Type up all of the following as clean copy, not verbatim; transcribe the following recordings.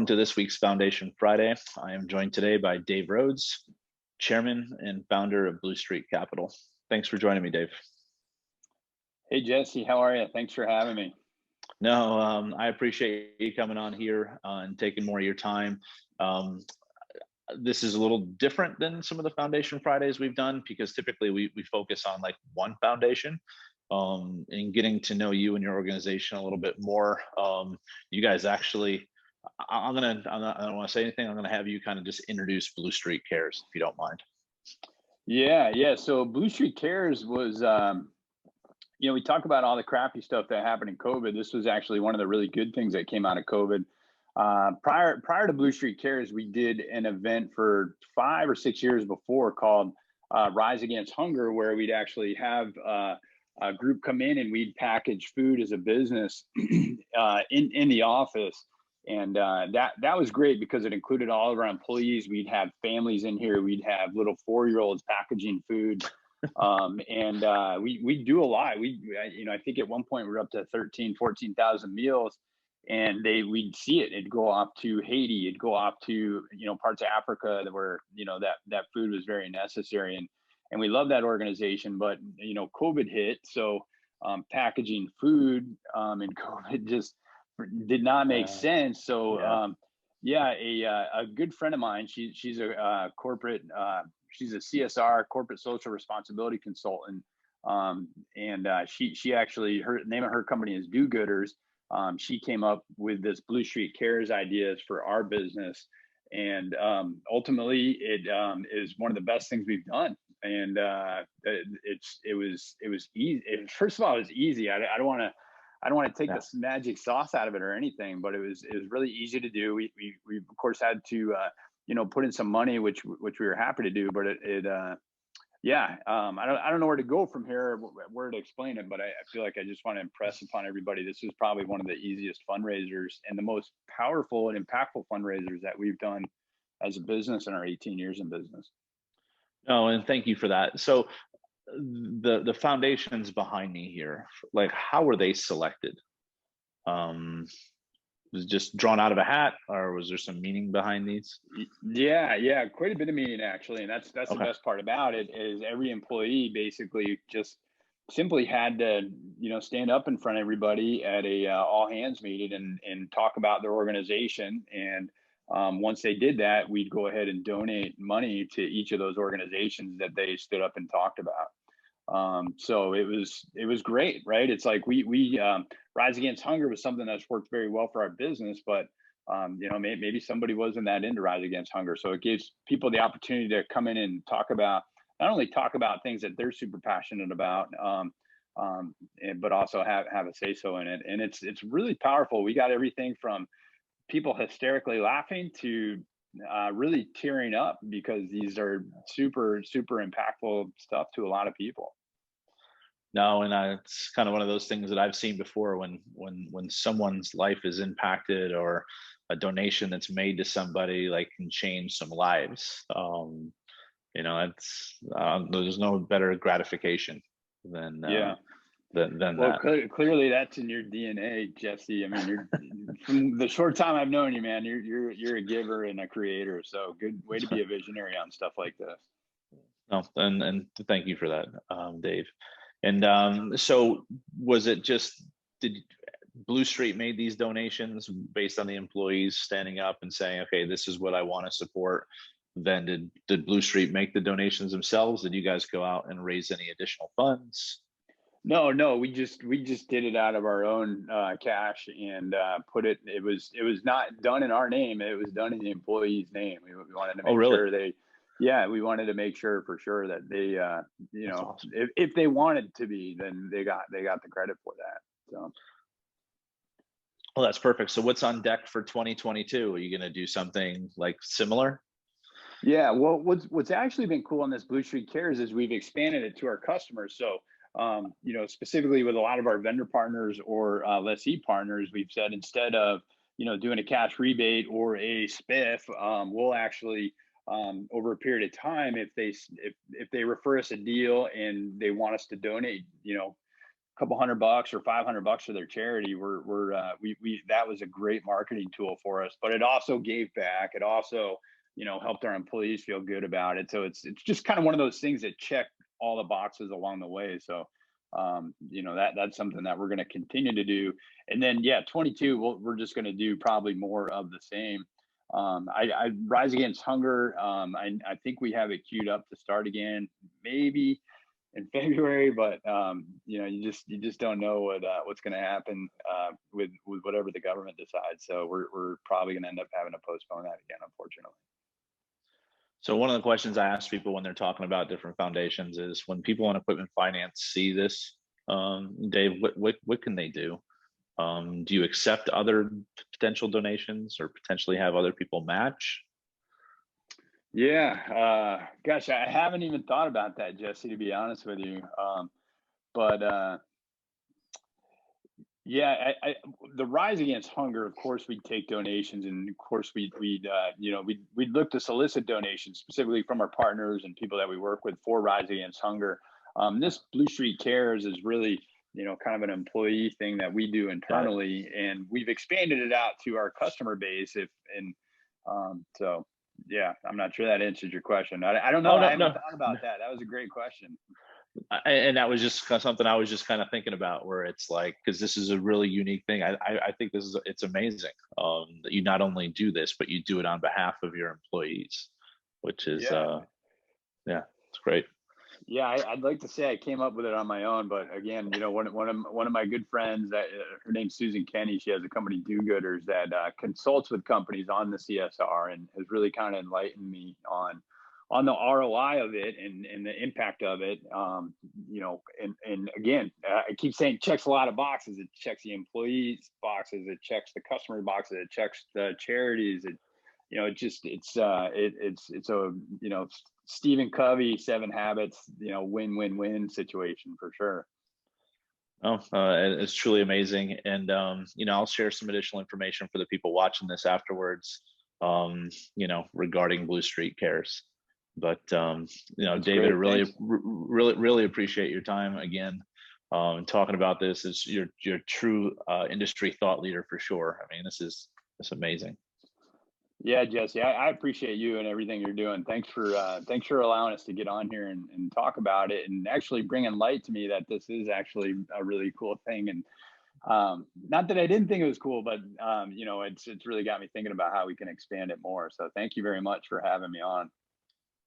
Welcome to this week's Foundation Friday. I am joined today by Dave Rhoads, Chairman and founder of Blue Street Capital. Thanks for joining me, Dave. Hey, Jesse, how are you? Thanks for having me. No, I appreciate you coming on here and taking more of your time. This is a little different than some of the Foundation Fridays we've done because typically we focus on like one foundation and getting to know you and your organization a little bit more. You guys actually, I don't want to say anything. I'm gonna have you kind of just introduce Blue Street Cares, if you don't mind. Yeah. So Blue Street Cares was, we talk about all the crappy stuff that happened in COVID. This was actually one of the really good things that came out of COVID. Prior to Blue Street Cares, we did an event for 5 or 6 years before called Rise Against Hunger, where we'd actually have a group come in and we'd package food as a business in the office. And that was great because it included all of our employees. We'd have families in here. We'd have little 4-year-olds packaging food. We do a lot. I think at one point we were up to 14,000 meals, and we'd see it. It'd go off to Haiti. It'd go off to, parts of Africa where, that food was very necessary. And we love that organization, but, COVID hit. So packaging food in COVID just did not make sense. So a good friend of mine, she's a corporate, she's a CSR, corporate social responsibility consultant. She actually, her name of her company is Do Gooders. She came up with this Blue Street Cares ideas for our business. And ultimately it is one of the best things we've done. And it was easy. First of all, it was easy. I don't want to take this magic sauce out of it or anything, but it was really easy to do. We of course had to put in some money, which we were happy to do, but I don't know where to go from here, where to explain it, but I feel like I just want to impress upon everybody. This is probably one of the easiest fundraisers and the most powerful and impactful fundraisers that we've done as a business in our 18 years in business. Oh, and thank you for that. So the foundations behind me here, like how were they selected? Was it just drawn out of a hat, or was there some meaning behind these? Yeah, quite a bit of meaning actually, and that's okay. The best part about it is every employee basically just simply had to stand up in front of everybody at a all hands meeting and talk about their organization. And once they did that, we'd go ahead and donate money to each of those organizations that they stood up and talked about. So it was great, right? It's like we Rise Against Hunger was something that's worked very well for our business, but maybe somebody wasn't that into Rise Against Hunger. So it gives people the opportunity to come in and not only talk about things that they're super passionate about, but also have a say so in it. And it's really powerful. We got everything from people hysterically laughing to really tearing up, because these are super, super impactful stuff to a lot of people. No, and it's kind of one of those things that I've seen before when someone's life is impacted, or a donation that's made to somebody like can change some lives. It's there's no better gratification than that. Clearly that's in your DNA, Jesse. I mean, from the short time I've known you, man, you're a giver and a creator. So good way to be a visionary on stuff like this. No, and thank you for that, Dave. And so was it did Blue Street made these donations based on the employees standing up and saying, okay, this is what I want to support? Then did Blue Street make the donations themselves? Did you guys go out and raise any additional funds? No, we just did it out of our own cash and put it. It was not done in our name. It was done in the employee's name. We wanted to make sure we wanted to make sure for sure that they, awesome. if they wanted to be, then they got the credit for that. So. Well, that's perfect. So what's on deck for 2022? Are you going to do something like similar? Yeah. Well, what's actually been cool on this Blue Street Cares is we've expanded it to our customers. So, specifically with a lot of our vendor partners or lessee partners, we've said instead of, doing a cash rebate or a spiff, we'll actually, over a period of time, if they refer us a deal and they want us to donate, couple $100 or $500 for their charity, we that was a great marketing tool for us. But it also gave back. It also, helped our employees feel good about it. So it's just kind of one of those things that check all the boxes along the way. So that's something that we're going to continue to do. And then yeah, 22, we're just going to do probably more of the same. I Rise Against Hunger. I think we have it queued up to start again, maybe in February, but you just don't know what's going to happen with whatever the government decides. So we're probably going to end up having to postpone that again, unfortunately. So one of the questions I ask people when they're talking about different foundations is, when people in equipment finance see this, Dave, what can they do? Do you accept other potential donations, or potentially have other people match? Yeah, gosh, I haven't even thought about that, Jesse, to be honest with you. But Yeah, the Rise Against Hunger, of course, we'd take donations, and of course, we'd look to solicit donations specifically from our partners and people that we work with for Rise Against Hunger. This Blue Street Cares is really, kind of an employee thing that we do internally, and we've expanded it out to our customer base. So yeah, I'm not sure that answers your question. I don't know. Oh I no, haven't no. thought about that. That was a great question. And that was just something I was just kind of thinking about, where it's like, because this is a really unique thing. I think it's amazing, that you not only do this, but you do it on behalf of your employees, which is Yeah. yeah, it's great. Yeah, I'd like to say I came up with it on my own, but again, one of my good friends, that her name's Susan Kenny. She has a company, Do Gooders, that consults with companies on the CSR, and has really kind of enlightened me on the ROI of it, and the impact of it. And again, I keep saying checks a lot of boxes. It checks the employees boxes. It checks the customer boxes. It checks the charities. It's a Stephen Covey 7 Habits, win-win-win situation for sure. Oh, it's truly amazing. And I'll share some additional information for the people watching this afterwards, regarding Blue Street Cares. But That's David, I great. really, Thanks. really appreciate your time again. Talking about this. Is your true industry thought leader for sure. I mean, it's amazing. Yeah, Jesse, I appreciate you and everything you're doing. Thanks for allowing us to get on here and talk about it, and actually bringing light to me that this is actually a really cool thing. And not that I didn't think it was cool, but it's really got me thinking about how we can expand it more. So thank you very much for having me on.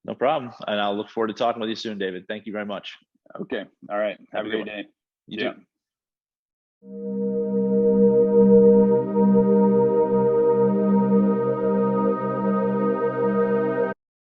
No problem. And I'll look forward to talking with you soon, David. Thank you very much. Okay. All right. Have a good great one. day. You Yeah. too.